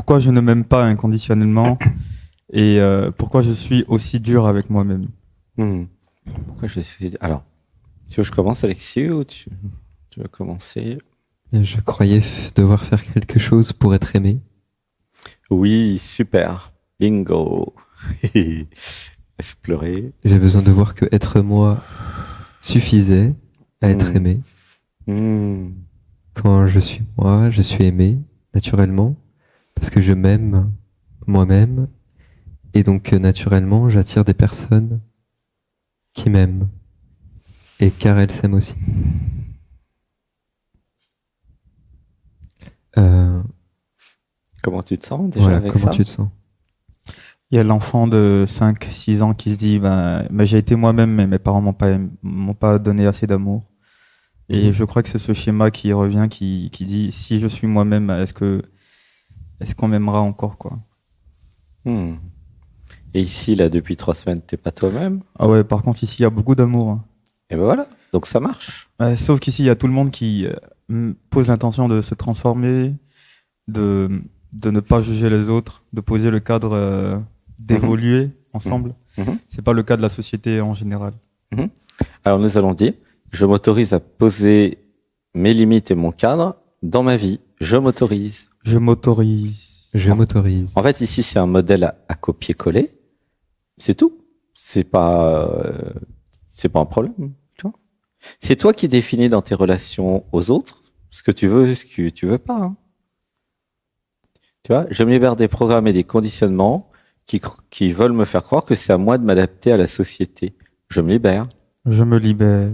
pourquoi je ne m'aime pas inconditionnellement et pourquoi je suis aussi dur avec moi-même. Pourquoi je suis... Alors, tu veux que je commence, Alexis, ou tu veux commencer? Je croyais devoir faire quelque chose pour être aimé. Oui, super. Bingo. Laisse pleurer. J'ai besoin de voir que être moi suffisait à être aimé. Quand je suis moi, je suis aimé naturellement parce que je m'aime moi-même et donc naturellement j'attire des personnes qui m'aiment et car elles s'aiment aussi. Comment tu te sens déjà Voilà, avec comment ça? tu te sens? Il y a l'enfant de 5-6 ans qui se dit j'ai été moi-même, mais mes parents m'ont pas donné assez d'amour. Et je crois que c'est ce schéma qui revient, qui dit si je suis moi-même, est-ce qu'on m'aimera encore, quoi. Et ici, là, depuis 3 semaines, t'es pas toi-même? Ah ouais, par contre, ici, il y a beaucoup d'amour, hein. Et ben voilà, donc ça marche. Sauf qu'ici, il y a tout le monde qui pose l'intention de se transformer, de ne pas juger les autres, de poser le cadre, d'évoluer ensemble. C'est pas le cas de la société en général. Alors nous allons dire, je m'autorise à poser mes limites et mon cadre dans ma vie. Je m'autorise. Je m'autorise. Je m'autorise. En fait, ici, c'est un modèle à copier-coller. C'est tout. C'est pas un problème. Tu vois, c'est toi qui définis dans tes relations aux autres ce que tu veux et ce que tu veux pas. Tu vois, je me libère des programmes et des conditionnements qui veulent me faire croire que c'est à moi de m'adapter à la société. Je me libère. Je me libère.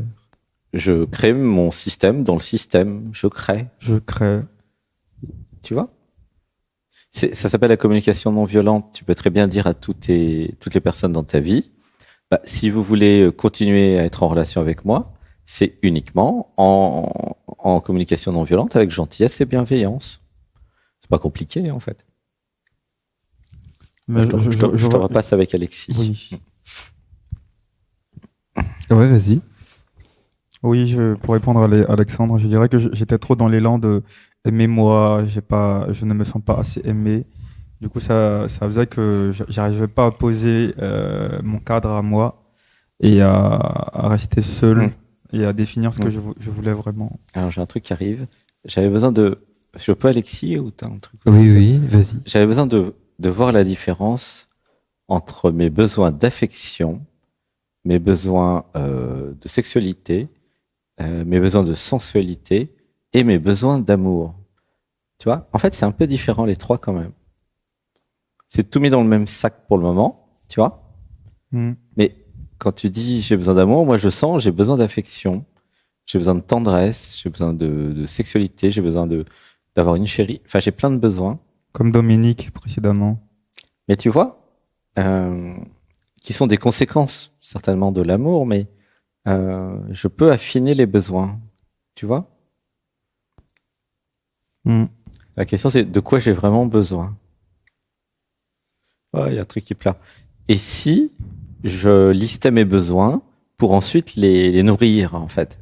Je crée mon système dans le système. Je crée. Je crée. Tu vois? Ça s'appelle la communication non violente. Tu peux très bien dire à toutes les personnes dans ta vie, si vous voulez continuer à être en relation avec moi, c'est uniquement en communication non violente avec gentillesse et bienveillance. C'est pas compliqué, en fait. Mais je te repasse avec Alexis. Oui. Ouais, vas-y. Oui, pour répondre à Alexandre, je dirais que j'étais trop dans l'élan de aimez-moi, je ne me sens pas assez aimé. Du coup, ça faisait que j'arrivais pas à poser mon cadre à moi et à rester seul et à définir ce que je voulais vraiment. Alors, j'ai un truc qui arrive. J'avais besoin de... Je peux, Alexis, ou t'as un truc? Oui, vas-y. J'avais besoin de voir la différence entre mes besoins d'affection, mes besoins de sexualité, mes besoins de sensualité et mes besoins d'amour. Tu vois, en fait, c'est un peu différent les trois quand même. C'est tout mis dans le même sac pour le moment, tu vois. Mais quand tu dis j'ai besoin d'amour, moi je sens j'ai besoin d'affection, j'ai besoin de tendresse, j'ai besoin de sexualité, j'ai besoin d'avoir une chérie. Enfin, j'ai plein de besoins. Comme Dominique précédemment. Mais tu vois, qui sont des conséquences certainement de l'amour, mais je peux affiner les besoins, tu vois. La question c'est de quoi j'ai vraiment besoin. Il y a un truc qui plaît. Et si je listais mes besoins pour ensuite les nourrir, en fait?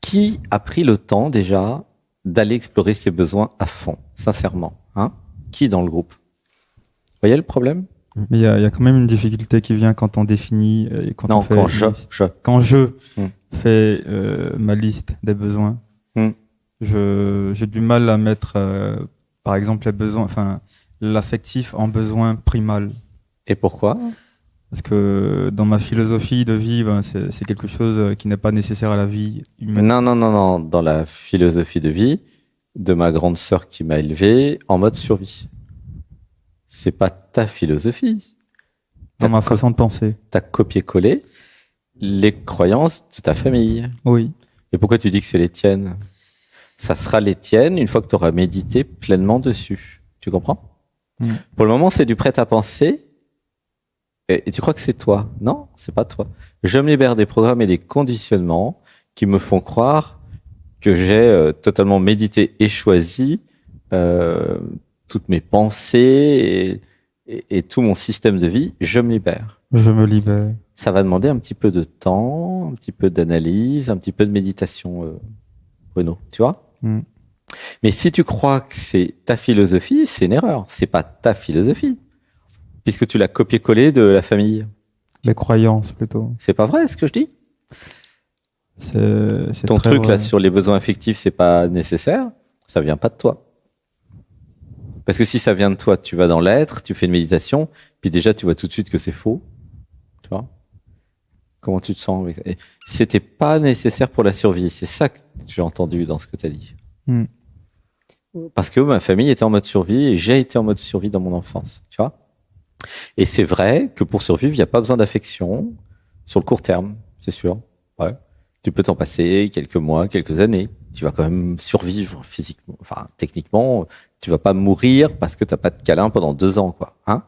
Qui a pris le temps déjà d'aller explorer ses besoins à fond, sincèrement, hein? Qui dans le groupe? Vous voyez le problème? Mais il y a quand même une difficulté qui vient quand on définit et quand on fait quand je fais ma liste des besoins. J'ai du mal à mettre par exemple les besoins, enfin l'affectif en besoin primal. Et pourquoi? Parce que dans ma philosophie de vie, c'est quelque chose qui n'est pas nécessaire à la vie humaine. Non. Dans la philosophie de vie de ma grande sœur qui m'a élevé en mode survie. C'est pas ta philosophie. Dans ma façon de penser. T'as copié-collé les croyances de ta famille. Oui. Et pourquoi tu dis que c'est les tiennes? Ça sera les tiennes une fois que tu auras médité pleinement dessus. Tu comprends? Pour le moment, c'est du prêt-à-penser. Et tu crois que c'est toi? Non, c'est pas toi. Je me libère des programmes et des conditionnements qui me font croire que j'ai totalement médité et choisi toutes mes pensées et tout mon système de vie. Je me libère. Je me libère. Ça va demander un petit peu de temps, un petit peu d'analyse, un petit peu de méditation, Bruno. Tu vois? Mais si tu crois que c'est ta philosophie, c'est une erreur. C'est pas ta philosophie. Puisque tu l'as copié-collé de la famille. Les croyances, plutôt. C'est pas vrai ce que je dis? C'est Ton très truc vrai. là sur les besoins affectifs, c'est pas nécessaire. Ça vient pas de toi. Parce que si ça vient de toi, tu vas dans l'être, tu fais une méditation, puis déjà tu vois tout de suite que c'est faux. Tu vois? Comment tu te sens avec ça? Et c'était pas nécessaire pour la survie. C'est ça que j'ai entendu dans ce que tu as dit. Hmm. Parce que ma famille était en mode survie et j'ai été en mode survie dans mon enfance. Tu vois? Et c'est vrai que pour survivre, il n'y a pas besoin d'affection sur le court terme, c'est sûr. Ouais. Tu peux t'en passer quelques mois, quelques années. Tu vas quand même survivre physiquement. Enfin, techniquement, tu vas pas mourir parce que t'as pas de câlin pendant 2 ans, quoi. Hein?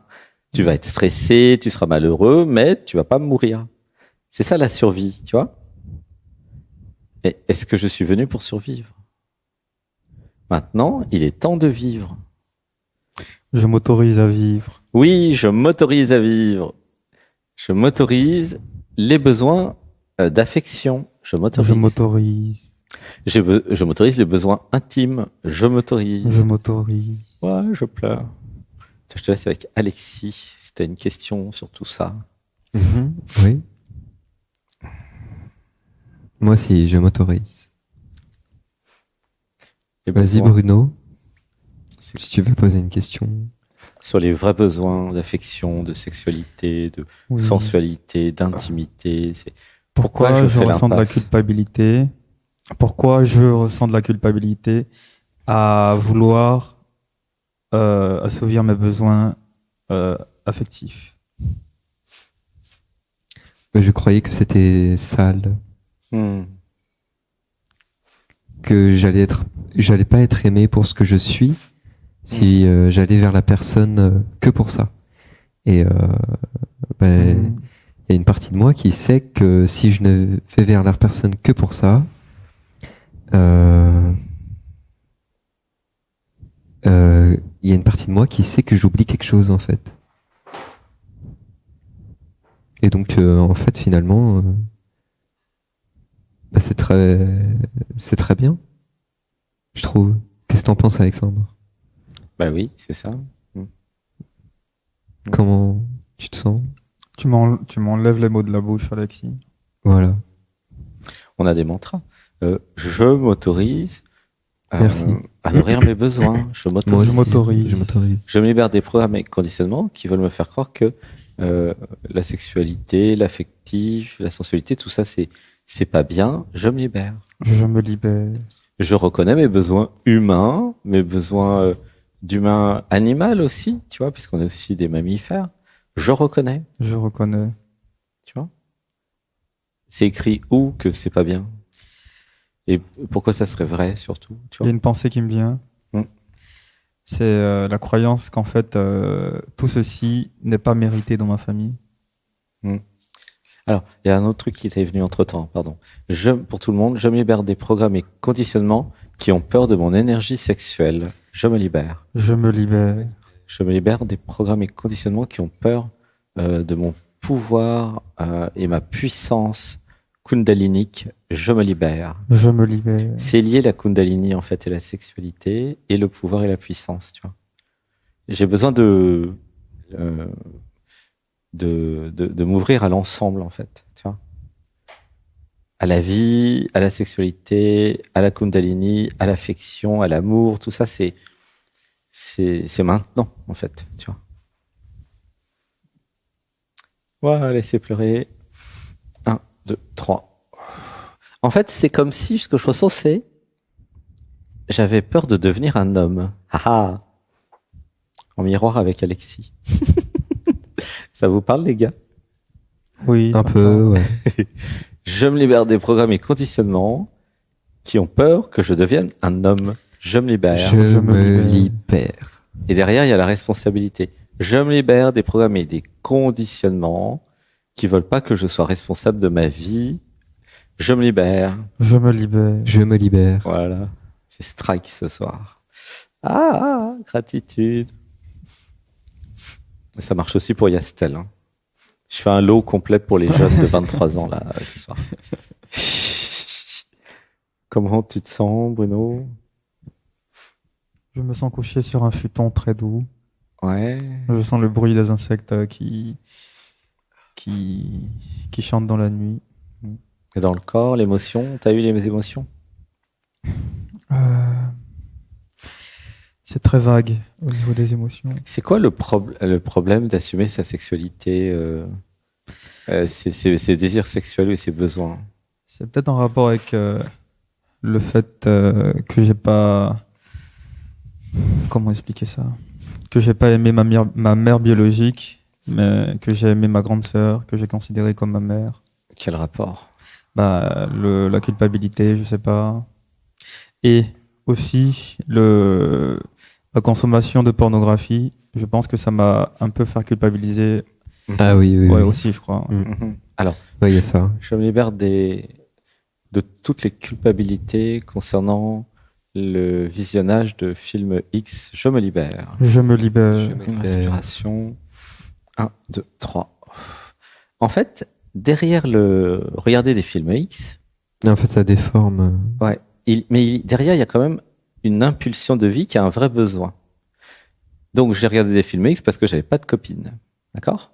Tu vas être stressé, tu seras malheureux, mais tu vas pas mourir. C'est ça la survie, tu vois? Et est-ce que je suis venu pour survivre? Maintenant, il est temps de vivre. Je m'autorise à vivre. Oui, je m'autorise à vivre. Je m'autorise les besoins d'affection. Je m'autorise. Je m'autorise. Je m'autorise les besoins intimes. Je m'autorise. Je m'autorise. Ouais, je pleure. Je te laisse avec Alexis. Si t'as une question sur tout ça. Oui. Moi aussi, je m'autorise. Les Vas-y, besoins Bruno, si tu veux poser une question. sur les vrais besoins d'affection, de sexualité, de Oui. sensualité, d'intimité. C'est Pourquoi je fais ressens de la l'impasse culpabilité? Pourquoi je ressens de la culpabilité à vouloir assouvir mes besoins affectifs? Je croyais que c'était sale, Hmm. que j'allais pas être aimé pour ce que je suis si j'allais vers la personne que pour ça. Et il y a une partie de moi qui sait que si je ne vais vers la personne que pour ça, il y a une partie de moi qui sait que j'oublie quelque chose en fait. Et donc en fait finalement, c'est très bien, je trouve. Qu'est-ce que t'en penses, Alexandre? Bah oui, c'est ça. Comment tu te sens? Tu m'enlèves les mots de la bouche, Alexis. Voilà. On a des mantras. Je m'autorise Merci. à nourrir mes besoins. Je Moi m'autorise. aussi, m'autorise. Je m'autorise. Je me libère des programmes et conditionnements qui veulent me faire croire que la sexualité, l'affectif, la sensualité, tout ça, c'est pas bien. Je me libère. Je me libère. Je reconnais mes besoins humains, mes besoins d'humain animal aussi, tu vois, puisqu'on est aussi des mammifères. Je reconnais, Je reconnais. tu vois. C'est écrit où que c'est pas bien? Et pourquoi ça serait vrai, surtout, tu Il y a vois? une pensée qui me vient. Mm. C'est la croyance qu'en fait, tout ceci n'est pas mérité dans ma famille. Alors, il y a un autre truc qui t'est venu entre-temps, pardon. Pour tout le monde, je me libère des programmes et conditionnements qui ont peur de mon énergie sexuelle. Je me libère. Je me libère. Je me libère des programmes et conditionnements qui ont peur de mon pouvoir et ma puissance kundalinique. Je me libère. Je me libère. C'est lié la kundalini en fait et la sexualité et le pouvoir et la puissance, tu vois. J'ai besoin de m'ouvrir à l'ensemble en fait, tu vois. À la vie, à la sexualité, à la kundalini, à l'affection, à l'amour, tout ça c'est maintenant en fait, tu vois. Voilà, laissez pleurer. 1, 2, 3. En fait, c'est comme si ce que je ressens, c'est j'avais peur de devenir un homme. Ah ah. En miroir avec Alexis. Ça vous parle, les gars? Oui. Un ça peu, me ouais. Je me libère des programmes et conditionnements qui ont peur que je devienne un homme. Je me libère. Je Je me me libère. libère. Et derrière, il y a la responsabilité. Je me libère des programmes et des conditionnements qui veulent pas que je sois responsable de ma vie. Je me libère. parle. Je me libère. Je me libère. Voilà. C'est strike ce soir. Ah, gratitude. Ça marche aussi pour Yastel. Hein. Je fais un lot complet pour les jeunes de 23 ans là ce soir. Comment tu te sens, Bruno? Je me sens couché sur un futon très doux. Ouais. Je sens le bruit des insectes qui, qui chantent dans la nuit. Et dans le corps, l'émotion, t'as eu les émotions? Euh, c'est très vague au niveau des émotions. C'est quoi le problème d'assumer sa sexualité, ses désirs sexuels et ses besoins? C'est peut-être en rapport avec le fait que j'ai pas... Comment expliquer ça? Que j'ai pas aimé ma mère biologique, mais que j'ai aimé ma grande sœur, que j'ai considérée comme ma mère. Quel rapport? Bah, la culpabilité, je sais pas. Et aussi la consommation de pornographie. Je pense que ça m'a un peu fait culpabiliser. Ah oui, oui, Ouais, oui. aussi, je crois. Alors, Ouais, il y a ça. je me libère de toutes les culpabilités concernant le visionnage de films X. Je me libère. Je me libère. Une respiration. 1, 2, 3. En fait, derrière regarder des films X, En fait, ça déforme. ouais, derrière, il y a quand même une impulsion de vie qui a un vrai besoin. Donc, j'ai regardé des films X parce que j'avais pas de copine. D'accord?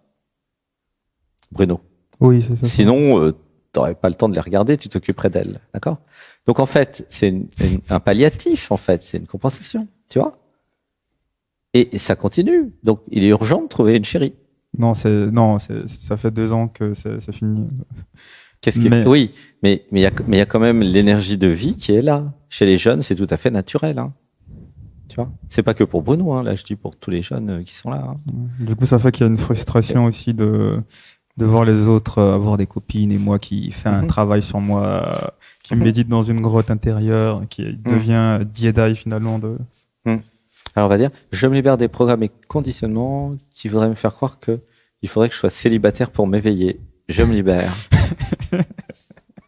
Bruno. Oui, c'est ça. Sinon, t'aurais pas le temps de les regarder, tu t'occuperais d'elles. D'accord? Donc, en fait, c'est un palliatif, en fait. C'est une compensation. Tu vois? Et ça continue. Donc, il est urgent de trouver une chérie. Non, ça fait 2 ans que c'est fini. Oui, mais il y a quand même l'énergie de vie qui est là. Chez les jeunes, c'est tout à fait naturel, hein. Tu vois? C'est pas que pour Bruno, hein. Là, je dis pour tous les jeunes qui sont là, hein. Du coup, ça fait qu'il y a une frustration aussi de voir les autres avoir des copines et moi qui fais un travail sur moi, qui médite dans une grotte intérieure, qui devient Jedi finalement de... Alors, on va dire, je me libère des programmes et conditionnements qui voudraient me faire croire que il faudrait que je sois célibataire pour m'éveiller. Je me libère.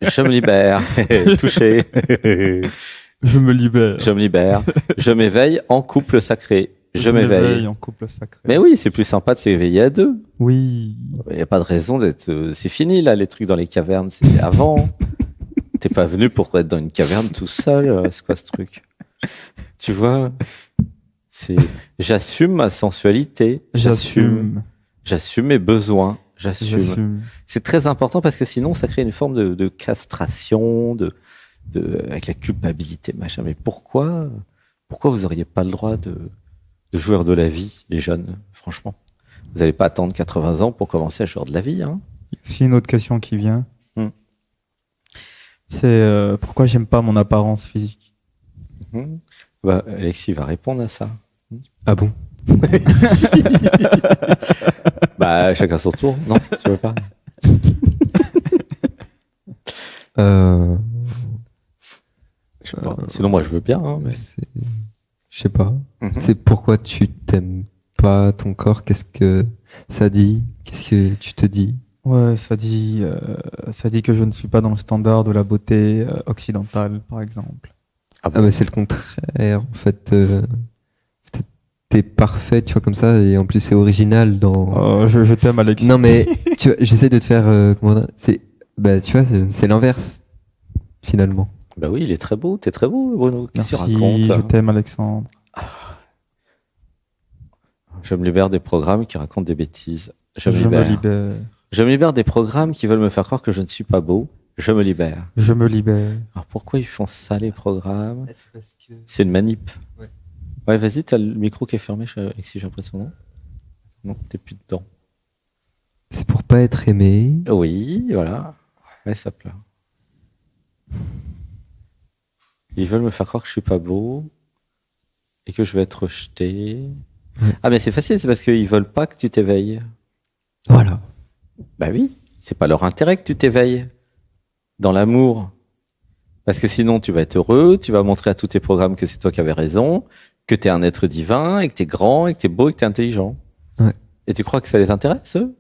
Je me libère. Touché. Je me libère. Je me libère. Je m'éveille en couple sacré. Je m'éveille. En couple sacré. Mais oui, c'est plus sympa de s'éveiller à deux. Oui. Il n'y a pas de raison d'être... C'est fini, là, les trucs dans les cavernes. C'était avant. T'es pas venu pour être dans une caverne tout seul. C'est quoi ce truc? Tu vois? J'assume ma sensualité. J'assume mes besoins. J'assume. C'est très important parce que sinon, ça crée une forme de castration, avec la culpabilité, machin. Mais pourquoi vous auriez pas le droit de jouir de la vie, les jeunes? Franchement, vous n'allez pas attendre 80 ans pour commencer à jouir de la vie, hein. C'est une autre question qui vient. C'est pourquoi j'aime pas mon apparence physique. Bah, Alexis va répondre à ça. Ah bon? Bah, chacun son tour. Non, tu veux pas? Je sais pas. Sinon, moi, je veux bien, hein, mais... Je sais pas. C'est pourquoi tu t'aimes pas ton corps? Qu'est-ce que ça dit? Qu'est-ce que tu te dis? Ouais, ça dit que je ne suis pas dans le standard de la beauté occidentale, par exemple. Ah bah c'est le contraire. En fait, t'es parfait, tu vois, comme ça, et en plus c'est original dans... Je t'aime, Alexis. Non mais tu vois, j'essaie de te faire... tu vois, c'est l'inverse, finalement. Bah oui, il est très beau. T'es très beau, Bruno. Qu'est-ce que tu racontes? Je t'aime, Alexandre. Je me libère des programmes qui racontent des bêtises. Je me libère. Je me libère des programmes qui veulent me faire croire que je ne suis pas beau. Je me libère. Je me libère. Alors pourquoi ils font ça, les programmes? C'est une manip. Ouais, vas-y, t'as le micro qui est fermé, si j'ai l'impression, non? Non, t'es plus dedans. C'est pour pas être aimé. Oui, voilà. Ouais, ça pleure. Ils veulent me faire croire que je suis pas beau et que je vais être rejeté. Ouais. Ah, mais c'est facile, c'est parce qu'ils veulent pas que tu t'éveilles. Voilà. Bah oui, c'est pas leur intérêt que tu t'éveilles dans l'amour. Parce que sinon, tu vas être heureux, tu vas montrer à tous tes programmes que c'est toi qui avais raison, que t'es un être divin, et que t'es grand, et que t'es beau, et que t'es intelligent. Ouais. Et tu crois que ça les intéresse, eux?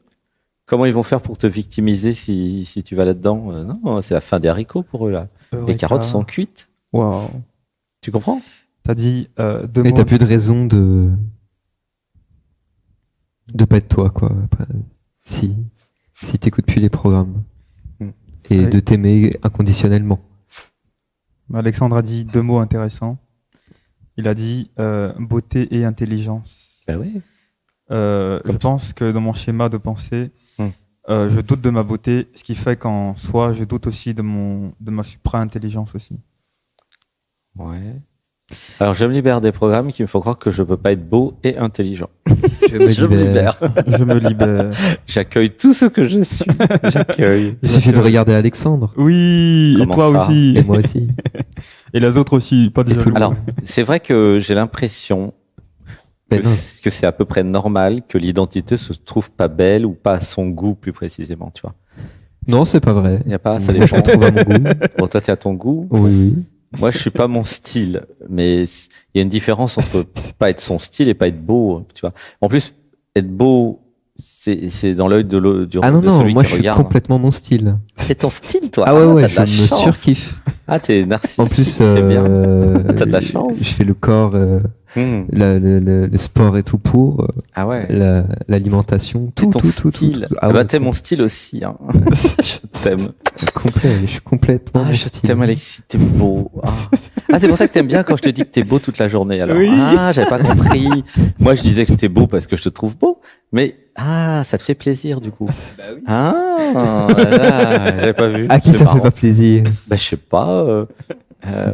Comment ils vont faire pour te victimiser si tu vas là-dedans? Non, c'est la fin des haricots pour eux, là. Les carottes sont cuites. Waouh. Tu comprends? T'as dit Et t'as plus de raison de pas être toi, quoi. Après, si t'écoutes plus les programmes. Et de t'aimer inconditionnellement. Alexandre a dit 2 mots intéressants. Il a dit beauté et intelligence. Ben oui. Je Comme pense que dans mon schéma de pensée, Hmm. je doute de ma beauté, ce qui fait qu'en soi, je doute aussi de ma supra-intelligence aussi. Ouais. Alors, je me libère des programmes qui me font croire que je peux pas être beau et intelligent. Je me Je me libère. libère. Je me libère. J'accueille tout ce que je suis. J'accueille. Il suffit de regarder Alexandre. Oui, et Comment toi ça aussi. Et moi aussi. Et les autres aussi, pas de Et tout jaloux. le Alors, c'est vrai que j'ai l'impression Mais non, que c'est à peu près normal que l'identité se trouve pas belle ou pas à son goût, plus précisément, tu vois. non, c'est pas vrai. Il y a pas, ça Moi, je me dépend. trouve à mon goût. Bon, toi, t'es à ton goût. Oui, oui. Moi, je suis pas mon style, mais il y a une différence entre pas être son style et pas être beau, tu vois. En plus, être beau, c'est dans l'œil Ah non, de non, celui moi qui je suis regarde. complètement mon style. C'est ton style, toi. Ah ouais, ouais, t'as je de la me chance. surkiffe. Ah, t'es narcissique. En plus, c'est bien. T'as de la chance. je fais le corps, le sport et tout pour, Ah ouais. l'alimentation, C'est tout, ton tout. style. Ah Ah bah, ouais, t'es mon style aussi, hein. Je t'aime. complet, je suis complètement Ah, mon je style. t'aime, Alexis, t'es beau. Ah, c'est pour ça que t'aimes bien quand je te dis que t'es beau toute la journée, alors. Oui. Ah, j'avais pas compris. Moi, je disais que t'es beau parce que je te trouve beau. Mais, ça te fait plaisir, du coup. Bah oui. Ah, là, j'avais pas vu. À qui C'est ça marrant. fait pas plaisir? Bah, je sais pas.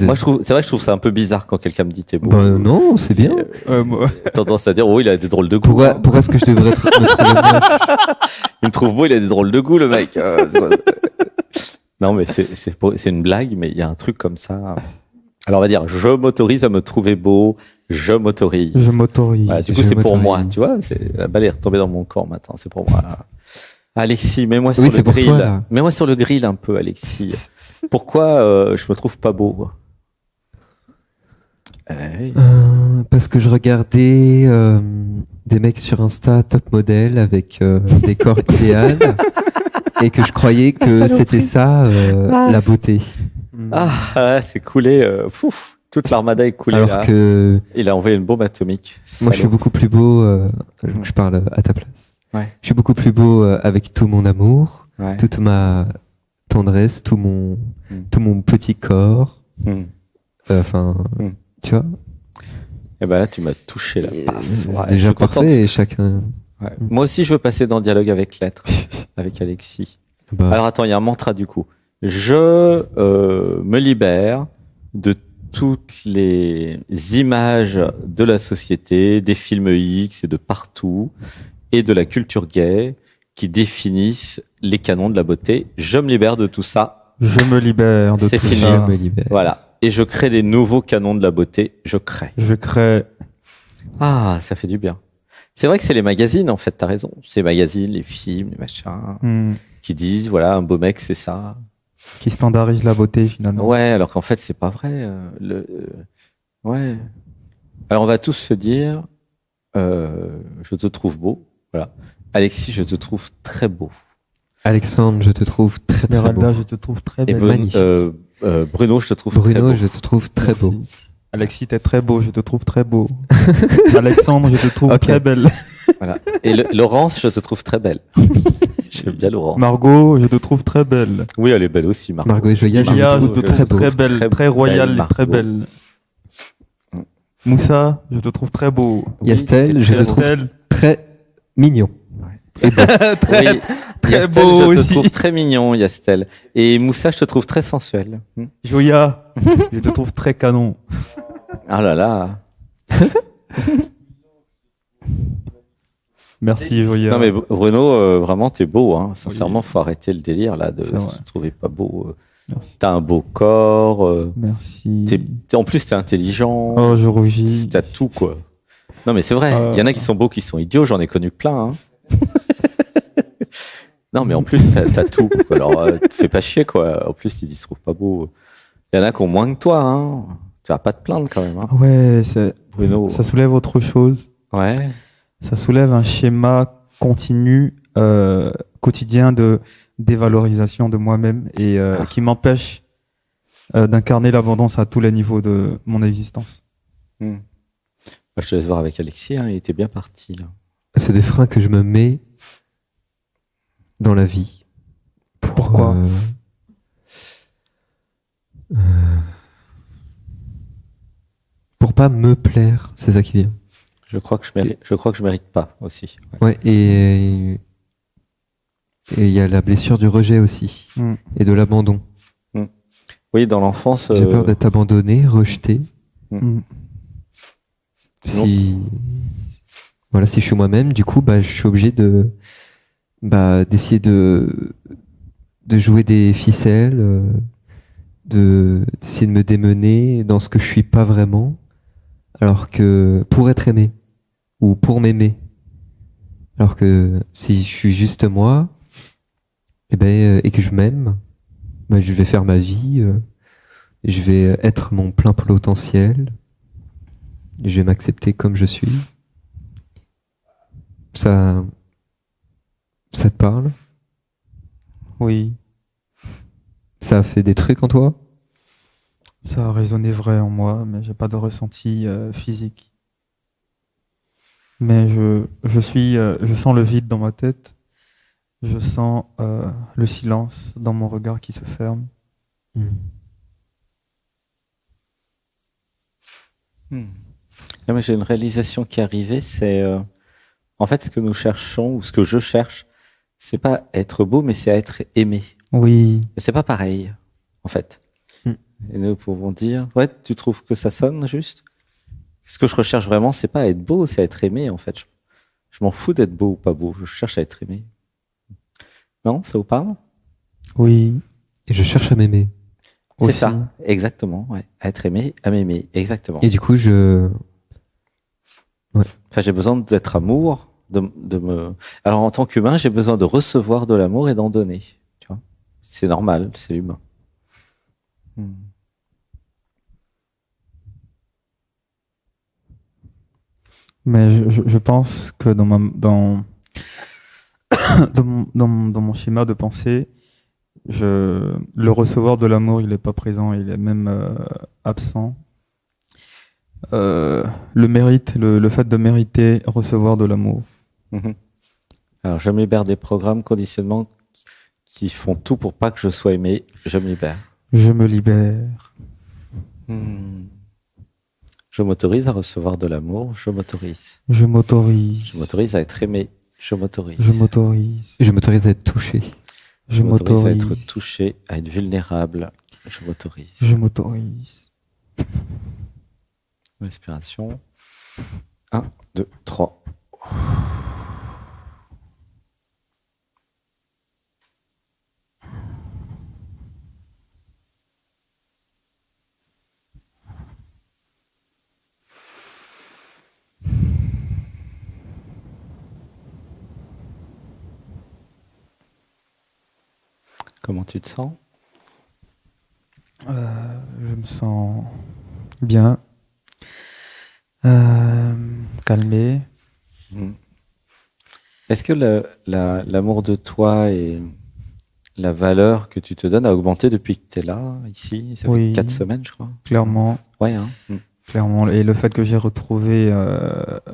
Moi, c'est vrai que je trouve ça un peu bizarre quand quelqu'un me dit t'es beau. Bah non, c'est bien. Moi, J'ai tendance à dire, oh, il a des drôles de goût. Pourquoi, pourquoi est-ce que je devrais me trouver moche? Il me trouve beau, il a des drôles de goût, le mec. Non, mais c'est une blague, mais il y a un truc comme ça. Alors, on va dire, je m'autorise à me trouver beau, je m'autorise. je m'autorise. Voilà, du coup, Je c'est pour m'autorise. moi, tu vois. La balle est retombée dans mon corps maintenant, c'est pour moi. Alexis, mets-moi sur Oui, le c'est pour grill. toi, là. Mets-moi sur le grill un peu, Alexis. Pourquoi je me trouve pas beau? Parce que je regardais des mecs sur Insta top modèle avec des corps idéal et que je croyais que c'était ça la beauté. Ah, c'est coulé. Toute l'armada est coulée Alors là. que Il a envoyé une bombe atomique. moi je suis Salaud. beaucoup plus beau, je parle à ta place. Ouais. Je suis beaucoup plus beau avec tout mon amour, Ouais. toute ma tendresse, tout mon petit corps. Hmm. Enfin, Mm. tu vois. Et ben là, tu m'as touché là. Paf. C'est Ouais, je déjà suis content. parfait et chacun. Ouais. Moi aussi, je veux passer dans le dialogue avec l'être, avec Alexis. Bah, Alors attends, il y a un mantra du coup. Je me libère de toutes les images de la société, des films X et de partout, et de la culture gay qui définissent les canons de la beauté. Je me libère de tout ça. Je me libère de C'est tout fini. je ça. me libère. Voilà. Et je crée des nouveaux canons de la beauté. Je crée. Je crée. Ah, ça fait du bien. C'est vrai que c'est les magazines, en fait, t'as raison. C'est les magazines, les films, les machins, qui disent, voilà, un beau mec, c'est ça. Qui standardise la beauté finalement. Ouais, alors qu'en fait, c'est pas vrai. Ouais. Alors, on va tous se dire, je te trouve beau. Voilà. Alexis, je te trouve très beau. Alexandre, je te trouve très très Esmeralda, beau. je te trouve très Et belle. magnifique. Bruno, je te trouve très Bruno, beau. je te trouve très beau. Merci. Alexis, t'es très beau, je te trouve très beau. Alexandre, je te trouve Ok. très belle. Voilà. Et Laurence, je te trouve très belle. J'aime bien Laurence. Margot, je te trouve très belle. Oui, elle est belle aussi, Margot. Margot et Joya, je Lia, je me te trouve trouve très beau. très belle, Très très royale belle, et très Margot. belle. Moussa, je te trouve très beau. Yastel, je te trouve Estelle, très mignon. très, Oui, très Yastel, beau je te aussi. trouve très mignon, Yastel. Et Moussa, je te trouve très sensuel. Joya, je te trouve très canon. Ah là là. Merci Joya. Non mais Bruno, vraiment, t'es beau. Hein. Sincèrement, faut arrêter le délire là de C'est vrai. se trouver pas beau. Merci. T'as un beau corps. Merci. En plus, t'es intelligent. Oh, je rougis. T'as tout quoi. Non mais c'est vrai. Il y en a qui sont beaux, qui sont idiots. J'en ai connu plein. Hein. Non mais en plus, t'as tout. Quoi. Alors, te fais pas chier quoi. En plus, ils se trouvent pas beaux. Il y en a qui ont moins que toi. Hein. Tu vas pas te plaindre quand même. Hein. Ouais, Bruno. ça soulève autre chose. Ouais. Ça soulève un schéma continu, quotidien de dévalorisation de moi-même et qui m'empêche d'incarner l'abondance à tous les niveaux de mon existence. Moi, je te laisse voir avec Alexis. Hein. Il était bien parti là. C'est des freins que je me mets dans la vie. Pourquoi pour pas me plaire, c'est ça qui vient. Je crois que je mérite pas aussi. Ouais. Ouais, et il y a la blessure du rejet aussi, et de l'abandon. Oui, dans l'enfance. J'ai peur d'être abandonné, rejeté. Si je suis moi-même, du coup, je suis obligé d'essayer de jouer des ficelles, d'essayer de me démener dans ce que je suis pas vraiment, alors que pour être aimé ou pour m'aimer, alors que si je suis juste moi, et que je m'aime, je vais faire ma vie, je vais être mon plein potentiel, je vais m'accepter comme je suis. Ça te parle? Oui, Ça a fait des trucs en toi? ça a résonné vrai en moi, mais j'ai pas de ressenti physique. Mais je sens le vide dans ma tête, je sens le silence dans mon regard qui se ferme. Là, moi, j'ai une réalisation qui est arrivée, c'est en fait ce que nous cherchons ou ce que je cherche, c'est pas être beau, mais c'est être aimé. Oui, Et c'est pas pareil, en fait. Et nous pouvons dire, ouais, tu trouves que ça sonne juste? Ce que je recherche vraiment, c'est pas être beau, c'est être aimé, en fait. Je m'en fous d'être beau ou pas beau, je cherche à être aimé. Non, ça vous parle? oui, Et je cherche à m'aimer. C'est aussi. ça, exactement, ouais. À être aimé, à m'aimer, exactement. Et du coup, Enfin, j'ai besoin d'être amour, Alors, en tant qu'humain, j'ai besoin de recevoir de l'amour et d'en donner. Tu vois, c'est normal, c'est humain. Mais je pense que dans dans mon schéma de pensée, le recevoir de l'amour, il n'est pas présent, il est même absent. Le mérite, le fait de mériter recevoir de l'amour. Alors, je me libère des programmes, conditionnements qui font tout pour pas que je sois aimé. Je me libère. Je me libère. Je m'autorise à recevoir de l'amour. Je m'autorise. Je m'autorise. Je m'autorise à être aimé. Je m'autorise. Je m'autorise. je m'autorise à être touché. Je m'autorise à être touché, à être vulnérable. Je m'autorise. Je m'autorise. Respiration. 1, 2, 3. Comment tu te sens? Je me sens bien, calmé. Est-ce que l'amour de toi et la valeur que tu te donnes a augmenté depuis que tu es là, ici? Ça fait 4 semaines, je crois. Clairement. Ouais, hein. Clairement. Et le fait que j'ai retrouvé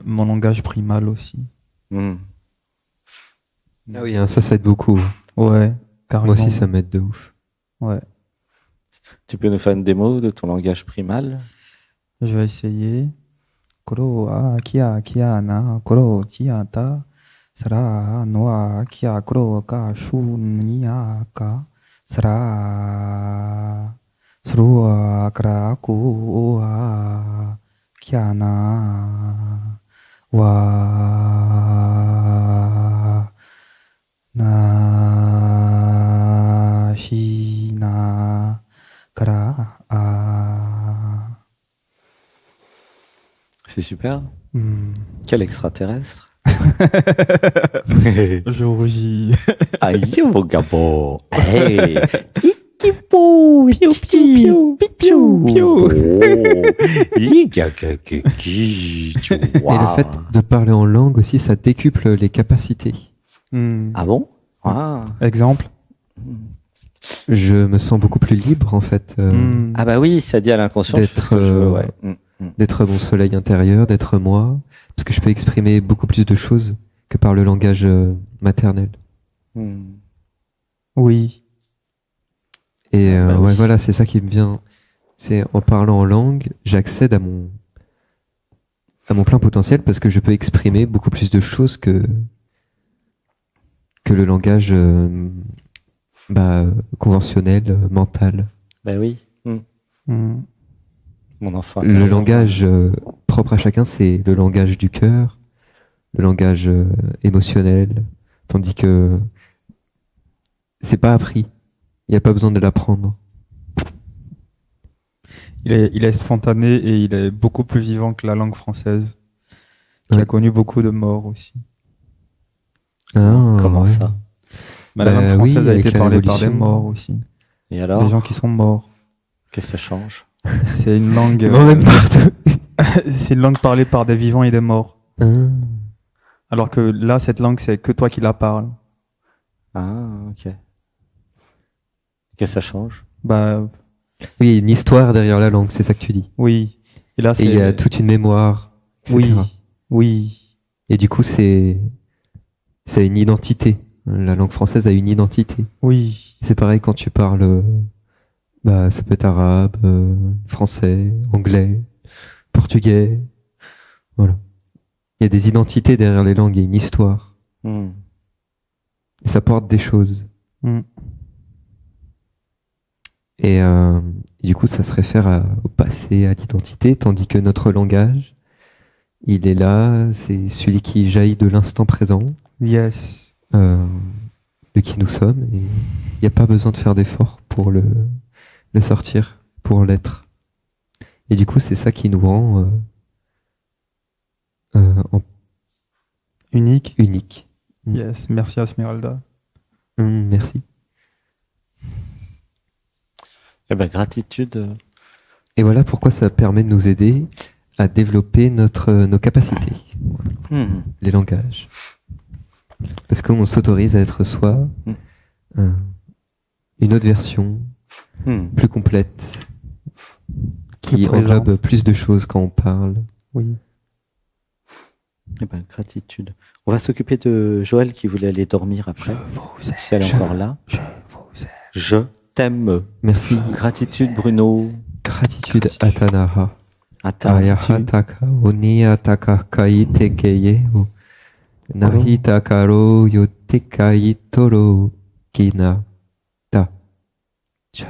mon langage primal aussi. Ah oui, ça aide beaucoup. Ouais, carrément. Moi aussi, ça m'aide de ouf. Ouais. Tu peux nous faire une démo de ton langage primal? Je vais essayer. Koro a kia kia na koro tia ta sara noa kia koro ka shu nia ka sara srua kra ku a kia na wa na shi na kra a. C'est super. Quel extraterrestre? Je rougis. Aïe, mon gabo. Hey. Et le fait de parler en langue aussi, ça décuple les capacités. Ah bon? Exemple? Je me sens beaucoup plus libre en fait. Ah bah oui, ça dit à l'inconscient. D'être mon soleil intérieur, d'être moi, parce que je peux exprimer beaucoup plus de choses que par le langage maternel. Oui. Et voilà, c'est ça qui me vient. C'est en parlant en langue, j'accède à mon à mon plein potentiel parce que je peux exprimer beaucoup plus de choses que le langage conventionnel, mental. Ben oui. Hmm. Mon enfant. Le langage propre à chacun, c'est le langage du cœur, le langage émotionnel, tandis que c'est pas appris. Il n'y a pas besoin de l'apprendre. Il est spontané et il est beaucoup plus vivant que la langue française, qui Ouais. a connu beaucoup de morts aussi. Ah, Comment ouais. La Bah langue oui, française a avec été la parlée par des Révolution. morts aussi. Et alors, Des gens qui sont morts. qu'est-ce que ça change? C'est une langue, Ils m'emmènent partout. c'est une langue parlée par des vivants et des morts. Ah. Alors que là, cette langue, c'est que toi qui la parles. Ah, ok. Qu'est-ce que ça change? Bah, Oui, il y a une histoire derrière la langue, c'est ça que tu dis. oui. Et là, Et il y a toute une mémoire, etc. Oui, oui, Et du coup, c'est une identité. La langue française a une identité. oui. C'est pareil quand tu parles, ça peut être arabe, français, anglais, portugais. Voilà. Il y a des identités derrière les langues, il y a une histoire. Hmm. Et ça porte des choses. Hmm. Et du coup, ça se réfère au passé, à l'identité, tandis que notre langage, il est là, c'est celui qui jaillit de l'instant présent, Yes. de qui nous sommes, et il n'y a pas besoin de faire d'efforts pour le sortir, pour l'être. Et du coup, c'est ça qui nous rend Unique. unique. Yes. Merci Esmeralda. Merci. Eh ben, gratitude. Et voilà pourquoi ça permet de nous aider à développer nos capacités, Hmm. les langages. Parce qu'on s'autorise à être soi, une autre version, Hmm. plus complète, qui Plus présente. englobe plus de choses quand on parle. Oui. Eh ben, gratitude. On va s'occuper de Joël qui voulait aller dormir après. Si elle est encore là. Je t'aime. Merci. Gratitude, Bruno. Gratitude Atanaha. Attends. Ayahataka Oniataka Kaitekeye Nahitakaro Yotekai Toro Kina Ta Chai.